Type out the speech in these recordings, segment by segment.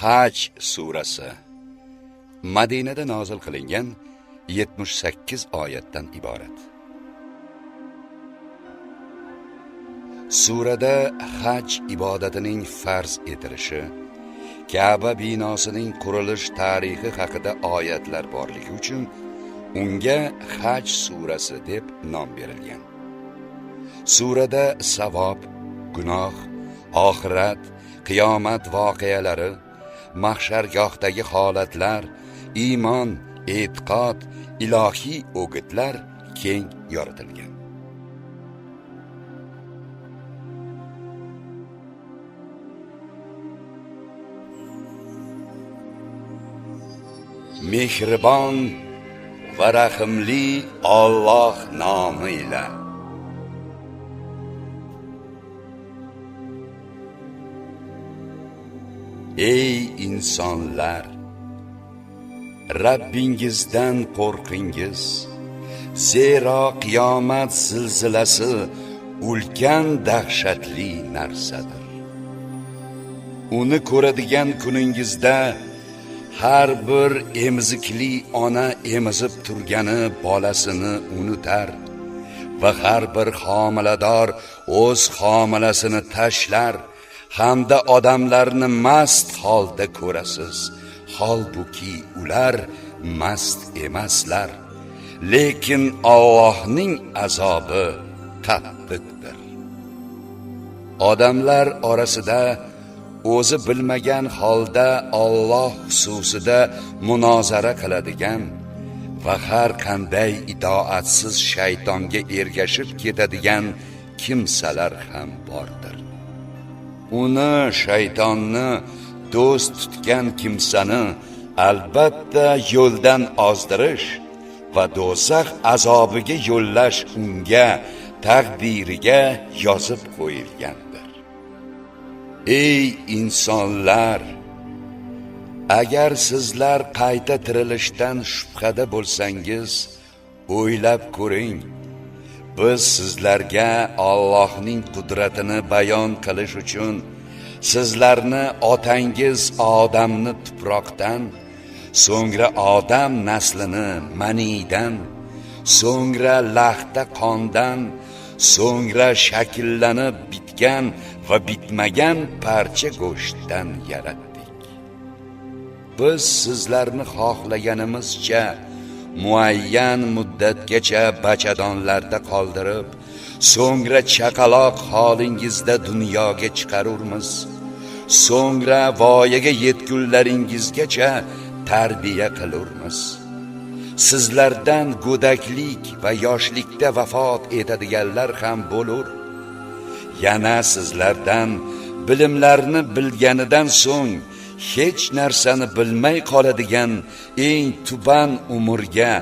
Haj surasi Madinada nozil qilingan 78 oyatdan iborat. Surada haj ibodatining farz etilishi, Ka'ba binosining qurilish tarixi haqida oyatlar borligi uchun unga Haj surasi deb nom berilgan. Surada savob, gunoh, oxirat, qiyomat voqealari, mahshargohdagi holatlar, iymon, e'tiqod, ilohiy o'gitlar keng yoritilgan. Mehribon va rahimli Alloh nomi ila. Ey insonlar, Rabbingizdan qo'rqingiz, zero qiyomat zilzilasi ulkan dahshatli narsadir. Uni ko'radigan kuningizda har bir emizikli ona emizib turgani bolasini unutar va har bir homilador o'z homilasini tashlar hamda odamlarni mast holda ko'rasiz, holbuki ular mast emaslar, lekin Allohning azobi qattiqdir. Odamlar orasida o'zi bilmagan holda Alloh xususida munozara qiladigan va har qanday itoatsiz shaytonga ergashib ketadigan kimsalar ham bordir. Uni shaytonni do'st tutgan kimsani albatta yo'ldan ozdirish va do'zax azobiga yo'llash unga taqdiriga yozib qo'yilgandir. Ey insonlar, agar sizlar qayta tirilishdan shubhada bo'lsangiz, o'ylab ko'ring. Biz sizlarga Allohning qudratini bayon qilish uchun sizlarni otangiz Odamni tuproqdan, so'ngra Odam naslini maniydan, so'ngra lahta qondan, so'ngra shakllanib bitgan va bitmagan parcha go'shtdan yaratdik. Biz sizlarni xohlaganimizcha muayyan muddatgacha bachadonlarda qoldirib, so'ngra chaqaloq holingizda dunyoga chiqarurmiz. So'ngra voyaga yetgunlaringizgacha tarbiya qilurmiz. Sizlardan go'daklik va yoshlikda vafot etadiganlar ham bo'lur. Yana sizlardan bilimlarni bilganidan so'ng hech narsani bilmay qoladigan eng tuban umrga,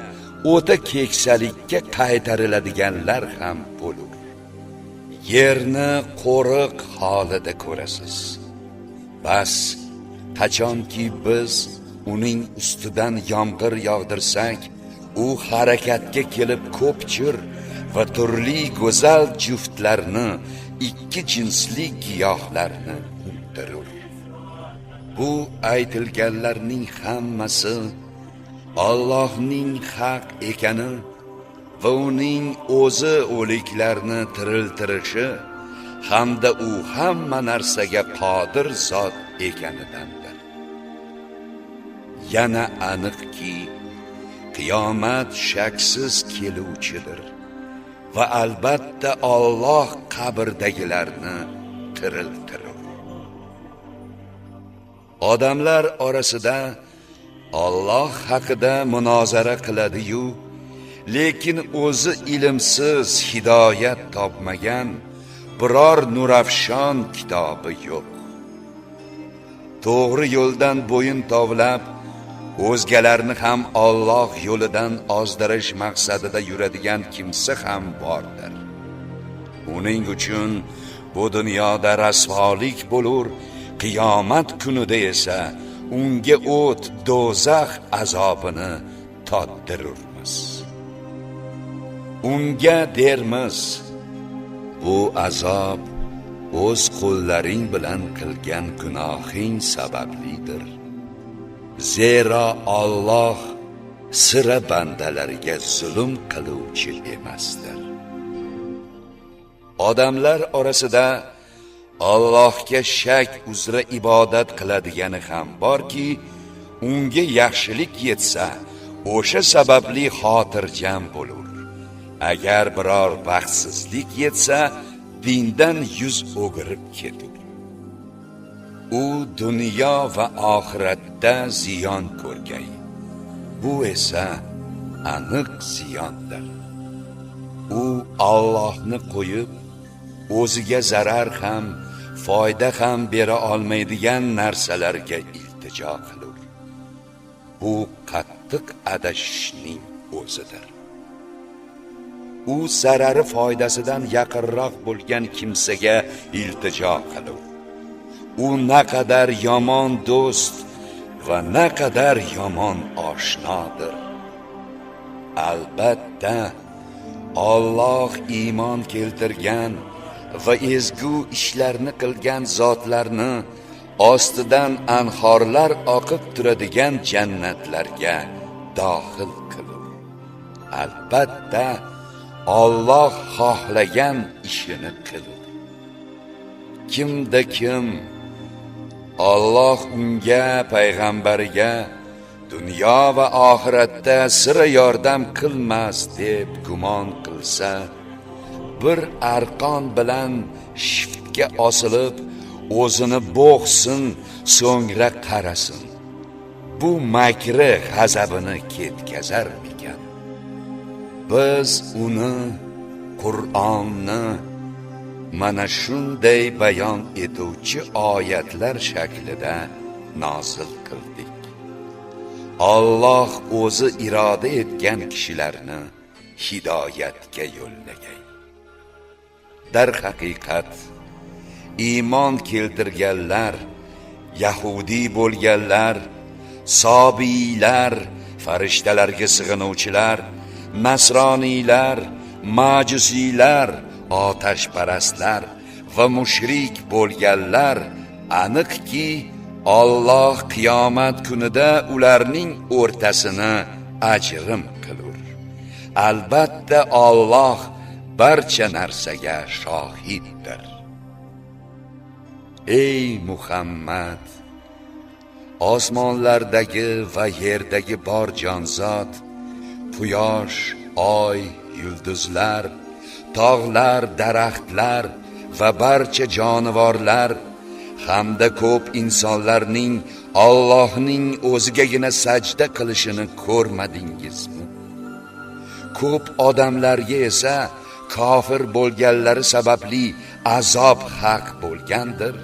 o'ta keksalikka qaytariladiganlar ham bo'lur. Yerni qo'riq holida ko'rasiz. Bas, qachonki biz uning ustidan yomg'ir yog'dirsak, u harakatga kelib ko'pchir va turli go'zal juftlarni, ikki jinsli giyohlarni undirur. Bu aytilganlarning hammasi Allohning haq ekani va uning o'zi o'liklarni tiriltirishi hamda u hamma narsaga qodir zot ekanidandir. Yana aniqki, qiyomat shaksiz keluvchidir va albatta Alloh qabrdagilarni tiriltirir. Odamlar orasida Alloh haqida munozara qiladi-yu, lekin o'zi ilmsiz, hidoyat topmagan biror nurafshon kitobi yo'q. To'g'ri yo'ldan bo'yin tovlab, o'zgalarni ham Alloh yo'lidan ozdirish maqsadida yuradigan kimsa ham bordir. Uning uchun bu dunyoda rasvolik bo'lur, qiyomat kunida esa unga o't, do'zax azobini tottirurmiz. Unga dermiz: bu azob o'z qo'llaring bilan qilgan gunohing sabablidir. Zero Alloh sira bandalariga zulm qiluvchi emasdir. Odamlar orasida Allohga shak uzra ibodat qiladigani ham borki, unga yaxshilik yetsa, o'sha sababli xotirjam bo'lur. Agar biror baxtsizlik yetsa, dindan yuz o'girib ketur. U dunyo va oxiratda ziyon ko'rgay. Bu esa aniq ziyondir. U Allohni qo'yib, o'ziga zarar ham, foyda ham bera olmaydigan narsalarga iltijo qilur. Bu qattiq adashishning o'zidir. U zarari foydasidan yaqinroq bo'lgan kimsaga iltijo qilur. U naqadar yomon do'st va naqadar yomon oshnodir. Albatta, Alloh iymon keltirgan va ezgu ishlarni qilgan zotlarni ostidan anhorlar oqib turadigan jannatlarga dohil qilur. Albatta, Alloh xohlagan ishini qilur. Kimda kim Alloh unga, payg'ambariga dunyo va oxiratda sira yordam qilmas deb gumon qilsa, bir arqon bilan shiftga osilib, o'zini bo'g'sin, so'ngra qarasin. Bu makri g'azabini ketkazarmikan? Biz uni, Qur'onni mana shunday bayon etuvchi oyatlar shaklida nozil qildik. Alloh o'zi iroda etgan kishilarni hidoyatga yo'llagay. Dar haqiqat, iymon keltirganlar, yahudi bo'lganlar, sobiylar, farishtalarga sig'inuvchilar, nasroniylar, majusiylar, otashparastlar va mushrik bo'lganlar aniqki, Alloh qiyomat kunida ularning o'rtasini ajrim qilur. Albatta, Alloh barcha narsaga shohiddir. Ey Muhammad, osmonlardagi va yerdagi bor jonzot, quyosh, oy, yulduzlar, tog'lar, daraxtlar va barcha jonivorlar hamda ko'p insonlarning Allohning o'zigagina sajda qilishini ko'rmadingizmi? Ko'p odamlarga esa kofir bo'lganlari sababli azob haq bo'lgandir.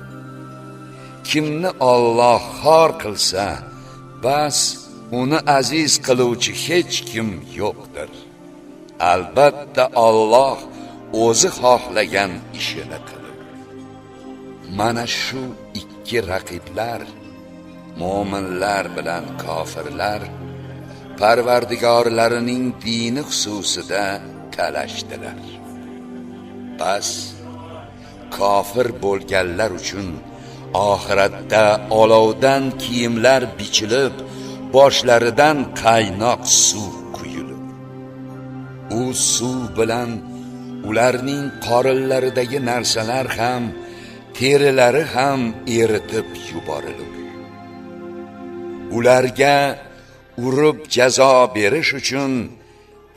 Kimni Alloh xor qilsa, bas uni aziz qiluvchi hech kim yo'qdir. Albatta, Alloh o'zi xohlagan ishini qilur. Mana shu ikki raqiblar, mo'minlar bilan kofirlar, Parvardigorlarining dini xususida talashdilar. Bas, kofir bo'lganlar uchun oxiratda olovdan kiyimlar bichilib, boshlaridan qaynoq suv quyilib, u suv bilan ularning qorinlaridagi narsalar ham, terilari ham eritib yuborilur. Ularga urib jazo berish uchun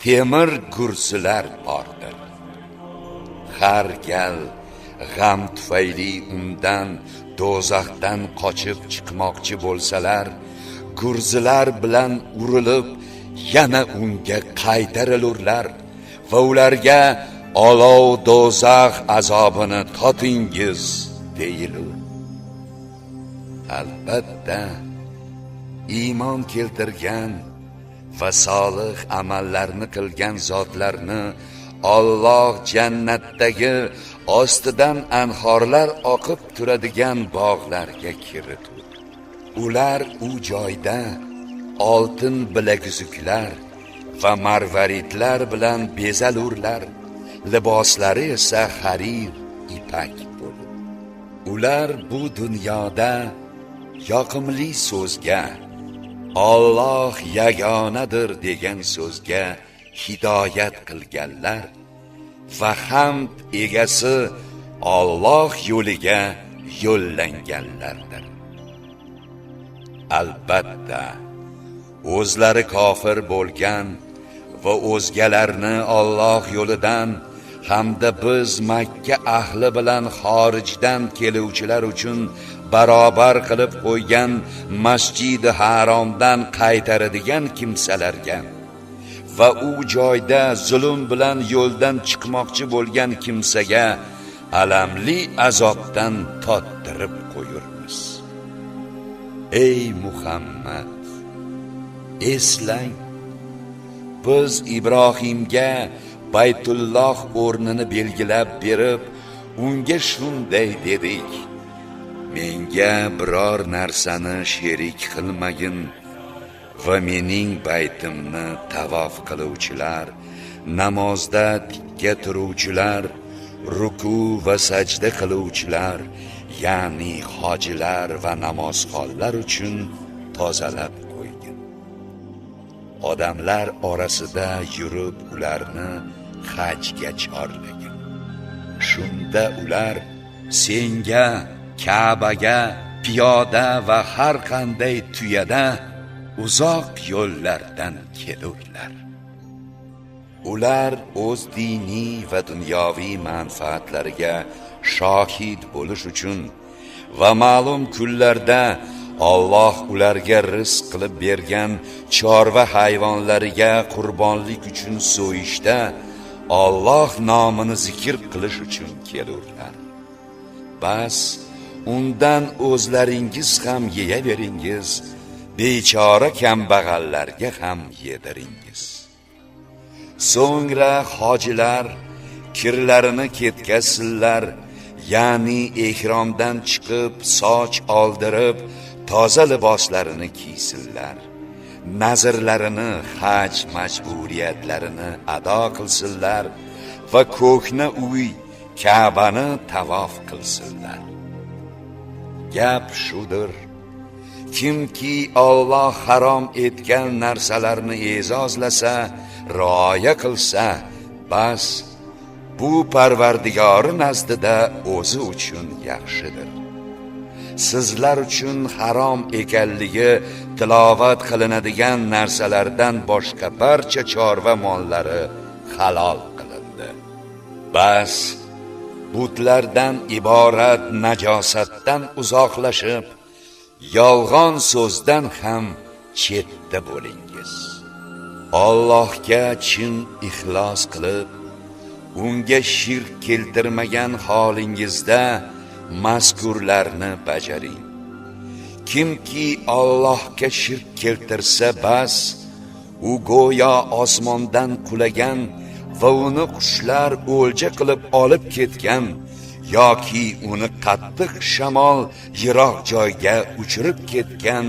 temir gurzilar bordir. Har gal g'am tufayli undan, do'zaxdan qochib chiqmoqchi bo'lsalar, gurzilar bilan urilib, yana unga qaytarilurlar va ularga olov do'zax azobini totingiz deyilur. Albatta, iymon keltirgan va solih amallarni qilgan zotlarni Alloh jannatdagi ostidan anhorlar oqib turadigan bog'larga kiritur. Ular u joyda oltin bilaguzuklar va marvaridlar bilan bezalurlar, liboslari esa harir, ipak bo'lur. ular bu dunyoda yoqimli so'zga, Alloh yagonadir degan so'zga hidoyat qilganlar va hamd egasi Alloh yo'liga yo'llanganlardir. Albatta, o'zlari kofir bo'lgan va o'zgalarni Alloh yo'lidan hamda biz Makka ahli bilan xorijdan keluvchilar uchun barobar qilib qo'ygan Masjid-i Haromdan qaytaradigan kimsalarga va u joyda zulm bilan yo'ldan chiqmoqchi bo'lgan kimsaga alamli azobdan tottirib qo'yurmiz. Ey Muhammad, eslang, biz Ibrohimga Baytulloh o'rnini belgilab berib, unga shunday dedik: menga biror narsani sherik qilmagin va mening baytimni tavof qiluvchilar, namozda tikka turuvchilar, ruku va sajda qiluvchilar, ya'ni hojilar va namozxonlar uchun tozalab qo'ygin. Odamlar orasida yurib ularni hajga chorlagin. Shunda ular senga, Ka'baga piyoda va har qanday tuyada uzoq yo'llardan kelurlar. Ular o'z diniy va dunyoviy manfaatlariga shohid bo'lish uchun va ma'lum kunlarda Alloh ularga rizq qilib bergan chorva hayvonlariga qurbonlik uchun so'yishda Alloh nomini zikr qilish uchun kelurlar. Bas, undan o'zlaringiz ham yeyaveringiz, bechora kambag'allarga ham yediringiz. So'ngra hojilar kirlarini ketkazsinlar, ya'ni ihromdan chiqib soch oldirib toza liboslarini kiysinlar. Nazrlarini, haj majburiyatlarini ado qilsinlar va ko'hna uy Ka'bani tavof qilsinlar. Gap shudir: kimki Alloh harom etgan narsalarni e'zozlasa, rioya qilsa, bas, bu Parvardigori nazdida o'zi uchun yaxshidir. Sizlar uchun harom ekanligi tilovat qilinadigan narsalardan boshqa barcha chorva mollari halol qilindi. Bas, butlardan iborat najosatdan uzoqlashib, yolg'on so'zdan ham chetda bo'lingiz. Allohga chin ixlos qilib, unga shirk keltirmagan holingizda mazkurlarni bajaring. Kimki Allohga shirk keltirsa, bas, u go'yo osmondan qulagan va uni qushlar o'lja qilib olib ketgan yoki uni qattiq shamol yiroq joyga uchirib ketgan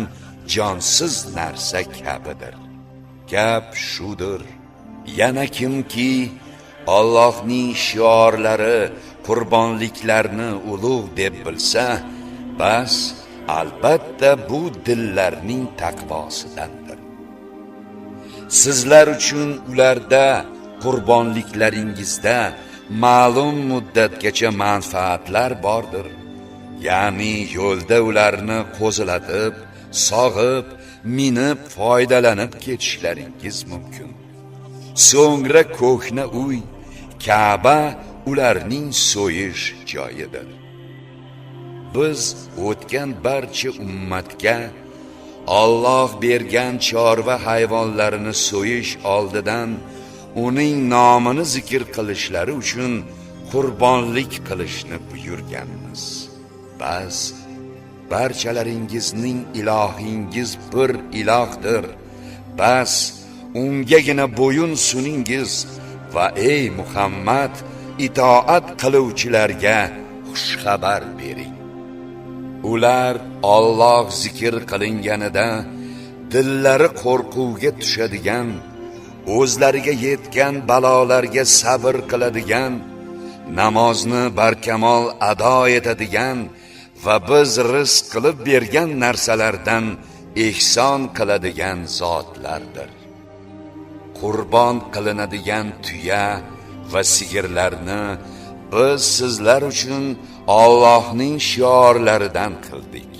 jonsiz narsa kabidir. Gap shudir: yana kimki Allohning shiorlari, qurbonliklarni ulug' deb bilsa, bas, albatta bu dillarning taqvosidandir. Sizlar uchun ularda, qurbonliklaringizda ma'lum muddatgacha manfaatlar bordir. Ya'ni yo'lda ularni qo'zilatib, sog'ib, minib foydalanib ketishlaringiz mumkin. So'ngra ko'hna uy, Ka'ba ularning so'yish joyidir. Biz o'tgan barcha ummatga Alloh bergan chorva hayvonlarini so'yish oldidan uning nomini zikr qilishlari uchun qurbonlik qilishni buyurganmiz. Bas, barchalaringizning ilohingiz bir ilohdir. Bas, ungagina bo'yun suningiz va ey Muhammad, itoat qiluvchilarga xushxabar bering. Ular Alloh zikr qilinganida dillari qo'rquvga tushadigan, o'zlariga yetgan balolarga sabr qiladigan, namozni barkamol ado etadigan va biz rizq qilib bergan narsalardan ehson qiladigan zotlardir. Qurbon qilinadigan tuya va sigirlarni biz sizlar uchun Allohning shiorlaridan qildik.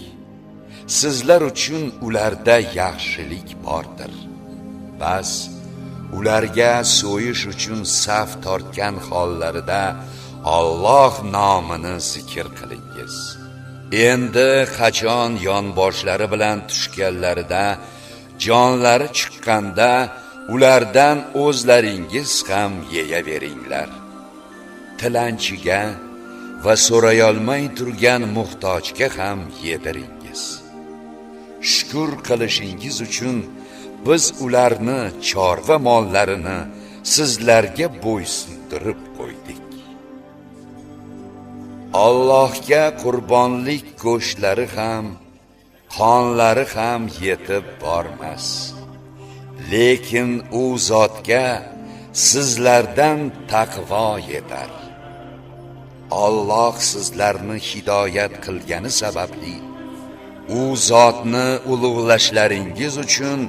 Sizlar uchun ularda yaxshilik bordir. Bas ularga so'yish uchun saf tortgan hollarida Alloh nomini zikr qilingiz. Endi qachon yonboshlari bilan tushganlarida, jonlari chiqqanda ulardan o'zlaringiz ham yeyaveringlar. Tilanchiga va so'rayolmay turgan muhtojga ham yediringiz. Shukr qilishingiz uchun biz ularni chorva mollarini sizlarga bo'ysundirib qo'ydik. Allohga qurbonlik go'shtlari ham, qonlari ham yetib bormas. Lekin u zotga sizlardan taqvo yetar. Alloh sizlarni hidoyat qilgani sababli u zotni ulug'lashlaringiz uchun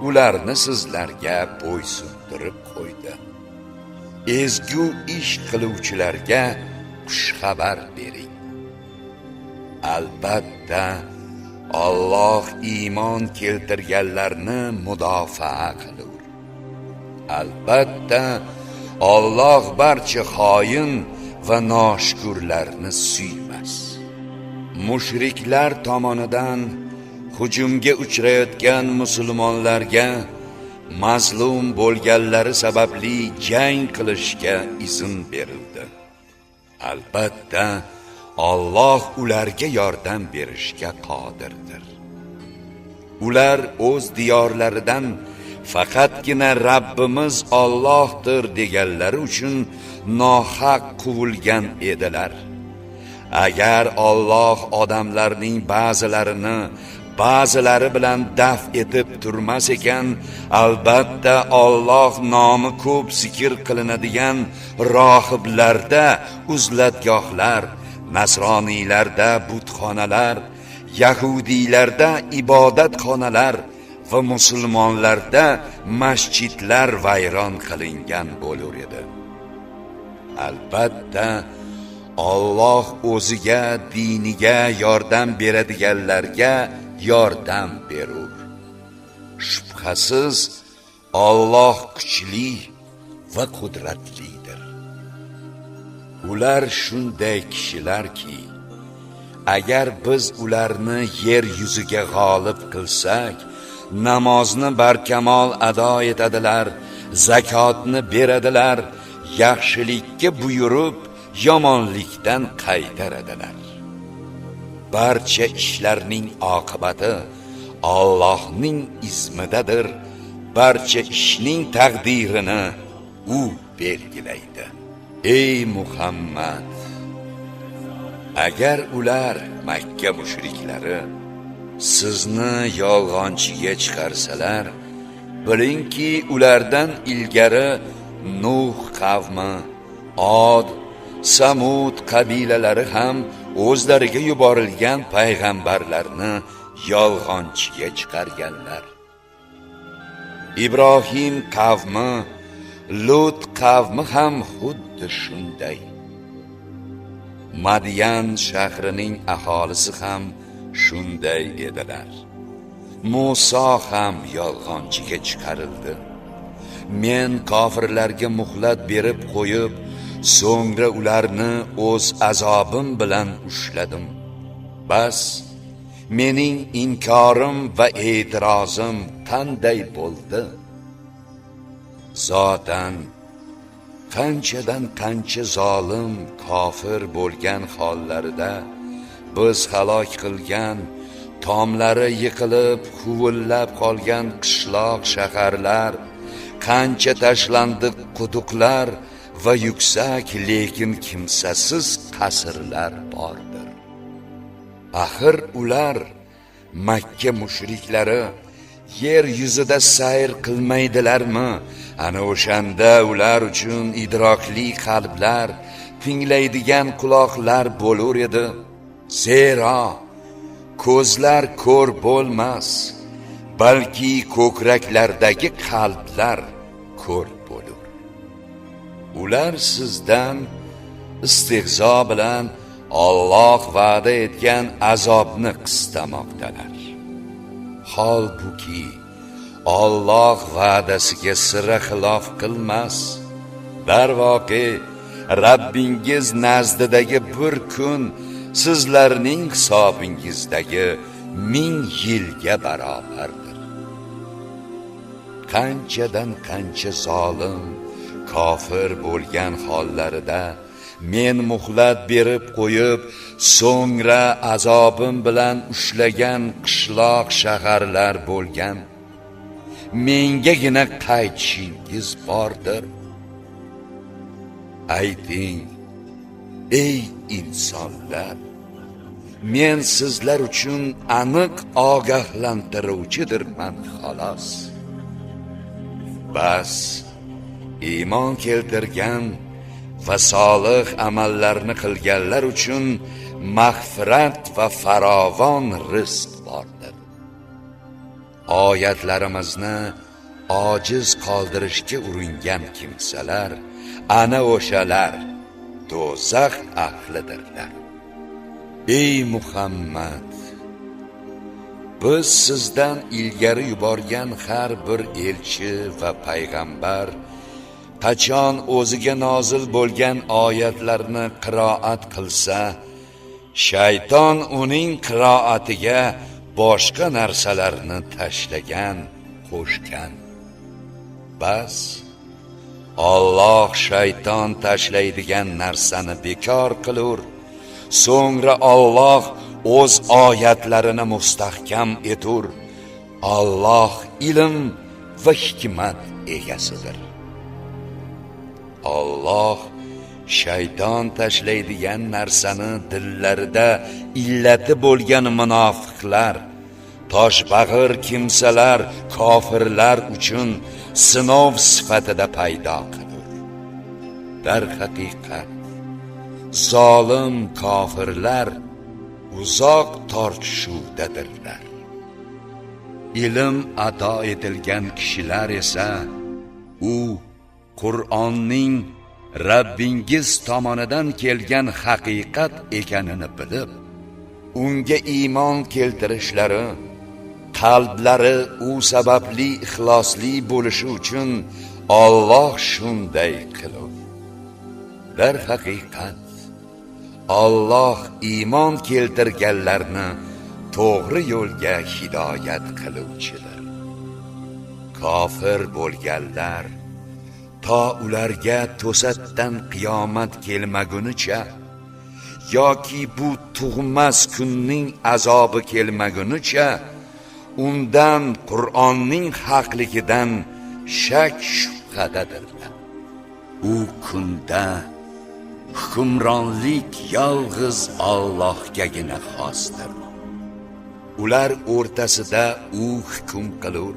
ularni sizlarga bo'ysundirib qo'ydi. Ezgu ish qiluvchilarga xushxabar bering. Albatta Alloh iymon keltirganlarni mudofaa qilur. Albatta Alloh barcha xoin va noshukurlarni suymas. Mushriklar tomonidan hujumga uchrayotgan musulmonlarga mazlum bo'lganlari sababli jang qilishga izn berildi. Albatta Alloh ularga yordam berishga qodirdir. Ular o'z diyorlaridan faqatgina Rabbimiz Allohdir deganlari uchun nohaq quvilgan edilar. Agar Alloh odamlarning ba'zilarini ba'zilari bilan daf etib turmas ekan, albatta Alloh nomi ko'p zikr qilinadigan rohiblarda uzlatgohlar, nasroniylarda butxonalar, yahudiylarda ibodatxonalar va musulmonlarda masjidlar vayron qilingan bo'lar edi. Albatta Alloh o'ziga, diniga yordam beradiganlarga yordam berur. Shubhasiz Alloh kuchli va qudratlidir. Ular shunday kishilarki, agar biz ularni yer yuziga g'olib qilsak, namozni barkamol ado etadilar, zakotni beradilar, yaxshilikka buyurib, yomonlikdan qaytaradilar. Barcha ishlarning oqibati Allohning izmidadir. Barcha ishning taqdirini u belgilaydi. Ey Muhammad, agar ular Makka mushriklari sizni yolg'onchiga chiqarsalar, bilingki ulardan ilgari Nuh qavmi, Od, Samud qabilalari ham o'zlariga yuborilgan payg'ambarlarni yolg'onchiga chiqarganlar. Ibrohim qavmi, Lut qavmi ham xuddi shunday. Madyan shahrining aholisi ham shunday edilar. Musa ham yolg'onchiga chiqarildi. Men kofirlarga muhlat berib qo'yib, so'ngra ularni o'z azobim bilan ushladim. Bas, mening inkorim va e'tirozim qanday bo'ldi? Zotan qanchadan qancha zolim, kofir bo'lgan hollarida biz halok qilgan, tomlari yiqilib, huvillab qolgan qishloq, shaharlar, qancha tashlandiq quduqlar va yuksak lekin kimsasiz qasrlar bordir. Axir ular Makka mushriklari yer yuzida sayr qilmaydilarmi? Ana o'shanda ular uchun idrokli qalblar, tinglaydigan quloqlar bo'lar edi. Zero ko'zlar ko'r bo'lmas, balki ko'kraklardagi qalblar ko'r bo'lur. Ular sizdan istehzo bilan Alloh va'da etgan azobni qistamoqdalar. Holbuki Alloh va'dasiga sira xilof qilmas. Darvoqe, Rabbingiz nazdidagi bir kun sizlarning hisobingizdagi 1000 yilga barobardir. Qanchadan qancha zolim, kofir bo'lgan hollarida men muhlat berib qo'yib, so'ngra azobim bilan ushlagan qishloq shaharlar bo'lgan. Mengagina qaytishingiz bordir. Ayting, ey insonlar, men sizlar uchun aniq ogohlantiruvchidirman xolos. Bas, iymon keltirgan va solih amallarni qilganlar uchun mag'firat va farovon rizq bordir. Oyatlarimizni ojiz qoldirishga uringan kimsalar ana o'shalar do'zax ahlidirlar. Ey Muhammad, biz sizdan ilgari yuborgan har bir elchi va payg'ambar qachon o'ziga nozil bo'lgan oyatlarni qiroat qilsa, shayton uning qiroatiga boshqa narsalarni tashlagan, qo'shgan. Bas, Alloh shayton tashlaydigan narsani bekor qilur, so'ngra Alloh o'z oyatlarini mustahkam etur. Alloh ilm va hikmat egasidir. Alloh shayton tashlaydigan narsani dillarida illati bo'lgan munofiqlar, toshbag'ir kimsalar, kofirlar uchun sinov sifatida paydo qilur. Dar haqiqat, zolim kofirlar uzoq tortishuvdadirlar. Ilm ato etilgan kishilar esa u Qur'onning Rabbingiz tomonidan kelgan haqiqat ekanini bilib, unga iymon keltirishlari, qalblari u sababli ixlosli bo'lishi uchun Alloh shunday qilur. Dar haqiqat, Alloh iymon keltirganlarni to'g'ri yo'lga hidoyat qiluvchidir. Kofir bo'lganlar to ularga to'satdan qiyomat kelmagunicha yoki bu tug'mas kunning azobi kelmagunicha undan, Qur'onning haqligidan shak shubhadadirlar. U kunda hukmronlik yolg'iz Allohgagina xosdir. Ular o'rtasida u hukm qilur.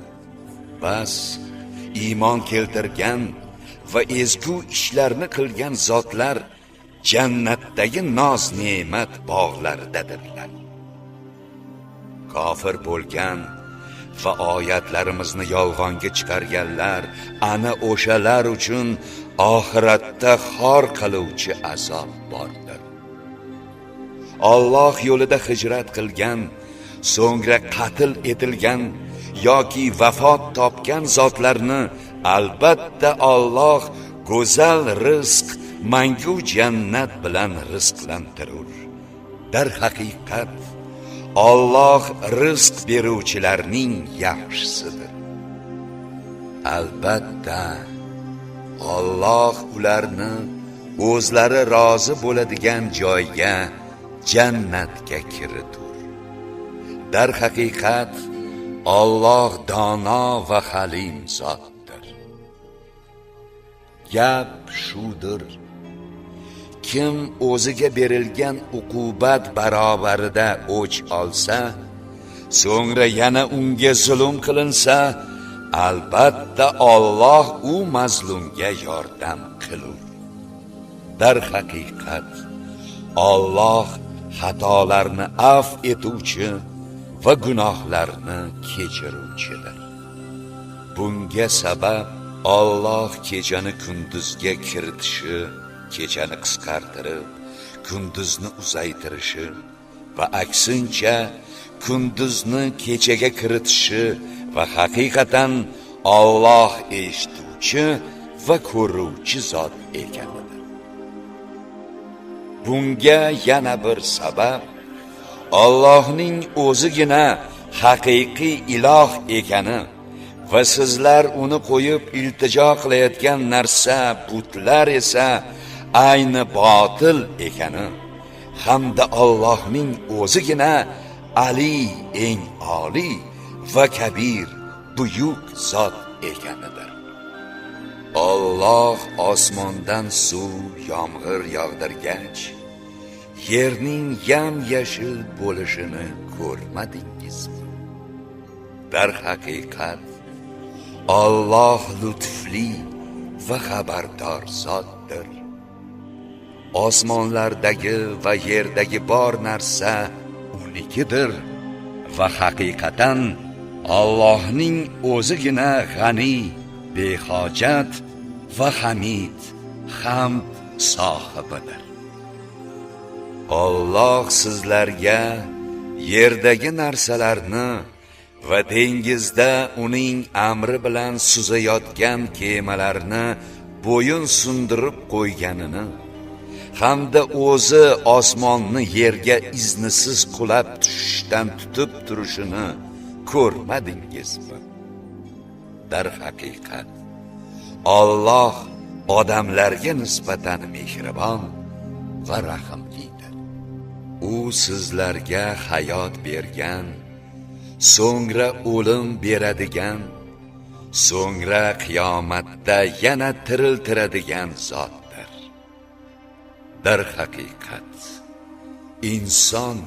Bas, iymon keltirgan va ezgu ishlarni qilgan zotlar jannatdagi noz-ne'mat bog'laridadirlar. Kofir bo'lgan va oyatlarimizni yolg'onga chiqarganlar ana o'shalar uchun oxiratda xor qiluvchi azob bordir. Alloh yo'lida hijrat qilgan, so'ngra qatl etilgan yoki vafot topgan zotlarni albatta Alloh go'zal rizq, mangu jannat bilan rizqlantirur. Dar haqiqat, Alloh rizq beruvchilarning yaxshisidir. Albatta Alloh ularni o'zlari rozi bo'ladigan joyga, jannatga kiritur. Dar haqiqat, Alloh dono va halim zotdir. Gap shudir: kim o'ziga berilgan uqubat barobarida o'ch olsa, so'ngra yana unga zulm qilinsa, albatta Alloh u mazlumga yordam qilur. Dar haqiqat, Alloh xatolarni af etuvchi va gunohlarni kechiruvchidir. Bunga sabab Alloh kechani kunduzga kiritishi, kechani qisqartirib, kunduzni uzaytirishi va aksincha kunduzni kechaga kiritishi va haqiqatan Alloh eshituvchi va ko'ruvchi zot ekanidir. Bunga yana bir sabab Allohning o'zigina haqiqiy iloh ekani va sizlar uni qo'yib iltijo qilayotgan narsa, butlar esa ayni botil ekani hamda Allohning o'zigina Ali, eng oliy va kabir, buyuk zot ekanidir. Alloh osmondan suv, yomg'ir yog'dirgach, yerning yam-yashil bo'lishini ko'rmadingizmi? Dar haqiqat Alloh lutfli va xabardor zotdir. Osmonlardagi va yerdagi bor narsa unikidir va haqiqatan Allohning o'zigina g'ani, behojat va hamid, hamd sohibidir. Alloh sizlarga yerdagi narsalarni va dengizda uning amri bilan suzayotgan kemalarni bo'yin sundirib qo'yganini hamda o'zi osmonni yerga iznisiz qulab tushishdan tutib turishini ko'rmadingizmi? Dar haqiqat Alloh odamlarga nisbatan mehribon va rahimlidir. U sizlarga hayot bergan, so'ngra o'lim beradigan, so'ngra qiyomatda yana tiriltiradigan zotdir. Dar haqiqat inson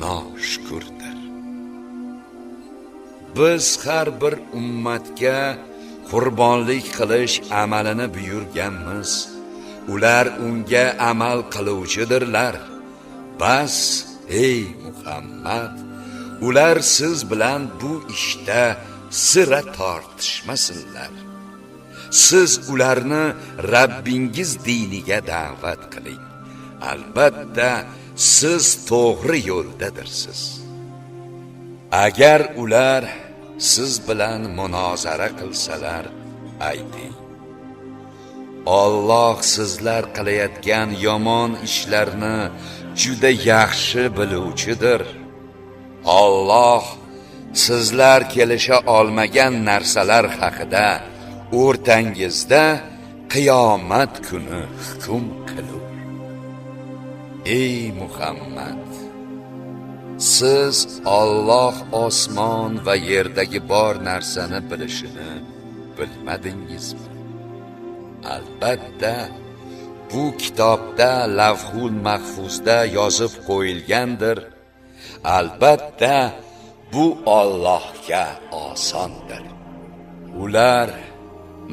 noshukurdir. Biz har bir ummatga qurbonlik qilish amalini buyurganmiz. Ular unga amal qiluvchidirlar. Bas, ey Muhammad, ular siz bilan bu ishda sira tortishmasinlar. Siz ularni Rabbingiz diniga da'vat qiling. Albatta, siz to'g'ri yo'ldadirsiz. Agar ular siz bilan munozara qilsalar, ayting: Alloh sizlar qilayotgan yomon ishlarni juda yaxshi biluvchidir. Alloh sizlar kelisha olmagan narsalar haqida o'rtangizda qiyomat kuni hukm qilur. Ey Muhammad, siz Alloh osmon va yerdagi bor narsani bilishini bilmadingizmi? Albatta, bu kitobda Lavhul Mahfuzda yozib qo'yilgandir. Albatta, bu Allohga osondir. Ular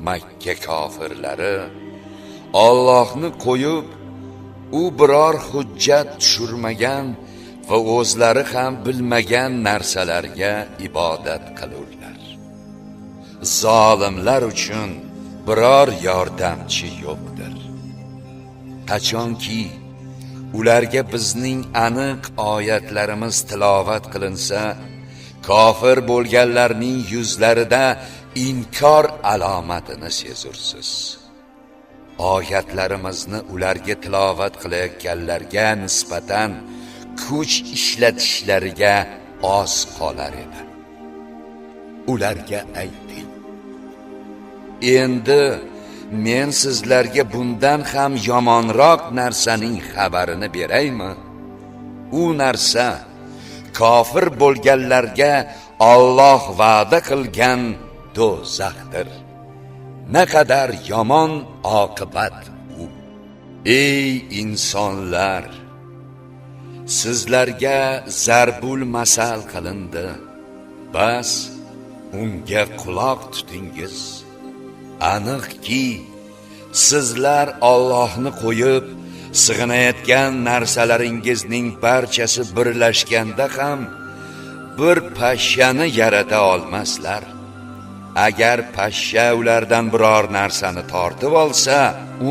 Makka kofirlari Allohni qo'yib, u biror hujjat tushirmagan va o'zlari ham bilmagan narsalarga ibodat qilurlar. Zolimlar uchun biror yordamchi yo'qdir. Qachonki ularga bizning aniq oyatlarimiz tilovat qilinsa, kofir bo'lganlarning yuzlarida inkor alomatini sezursiz. Oyatlarimizni ularga tilovat qilayotganlarga nisbatan kuch ishlatishlariga oz qolar edi. Ularga ayting: Endi men sizlarga bundan ham yomonroq narsaning xabarini beraymi? U narsa kofir bo'lganlarga Alloh va'da qilgan do'zaxdir. Naqadar yomon oqibat u. Ey insonlar, sizlarga zarbul masal qilindi. Bas, unga quloq tutingiz. Aniqki, sizlar Allohni qo'yib, sig'inayotgan narsalaringizning barchasi birlashganda ham bir pashshani yarata olmaslar. Agar pashsha ulardan biror narsani tortib olsa,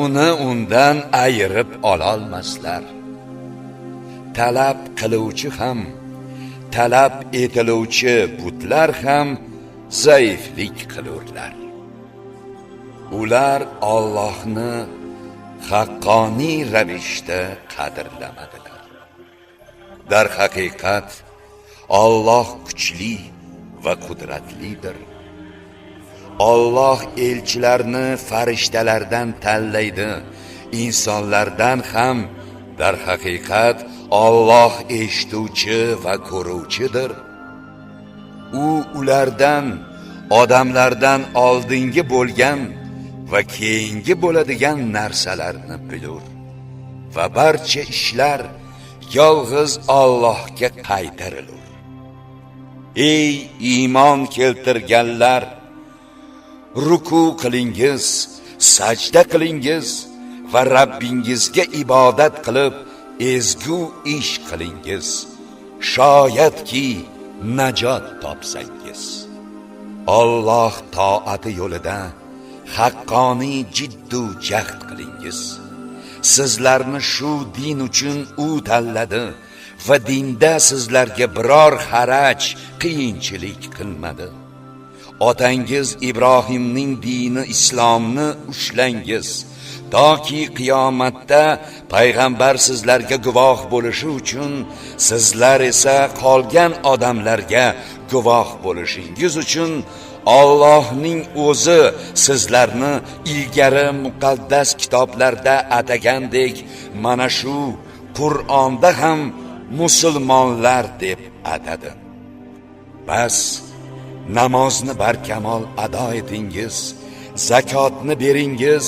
uni undan ayirib ola olmaslar. Talab qiluvchi ham, talab etiluvchi butlar ham zaiflik qilurlar. Ular Allohni haqqoniy ravishda qadrlamadilar. Dar haqiqat Alloh kuchli va qudratlidir. Alloh elchilarni farishtalardan tanlaydi, insonlardan ham. Dar haqiqat Alloh eshituvchi va ko'ruvchidir. U ulardan, odamlardan oldingi bo'lgan va keyingi bo'ladigan narsalarni bilur va barcha ishlar yolg'iz Allohga qaytarilur. Ey iymon keltirganlar, ruku qilingiz, sajda qilingiz va Rabbingizga ibodat qilib ezgu ish qilingiz, shoyatki najot topsangiz. Alloh toati yo'lida haqqoniy jiddu jahd qilingiz. Sizlarni shu din uchun u tanladi va dinda sizlarga biror haraj, qiyinchilik qilmadi. Otangiz Ibrohimning dini islomni ushlangiz, toki qiyomatda payg'ambar sizlarga guvoh bo'lishi uchun, sizlar esa qolgan odamlarga guvoh bo'lishingiz uchun Allohning o'zi sizlarni ilgari muqaddas kitoblarda atagandek, mana shu Qur'onda ham musulmonlar deb atadi. Bas, namozni barkamol ado etingiz, zakotni beringiz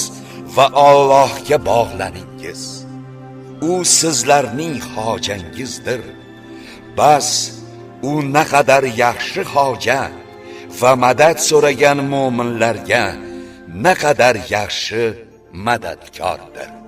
va Allohga bog'laningiz. U sizlarning hojangizdir. Bas, u naqadar yaxshi hoja va madad so'ragan mu'minlarga naqadar yaxshi madadkordir.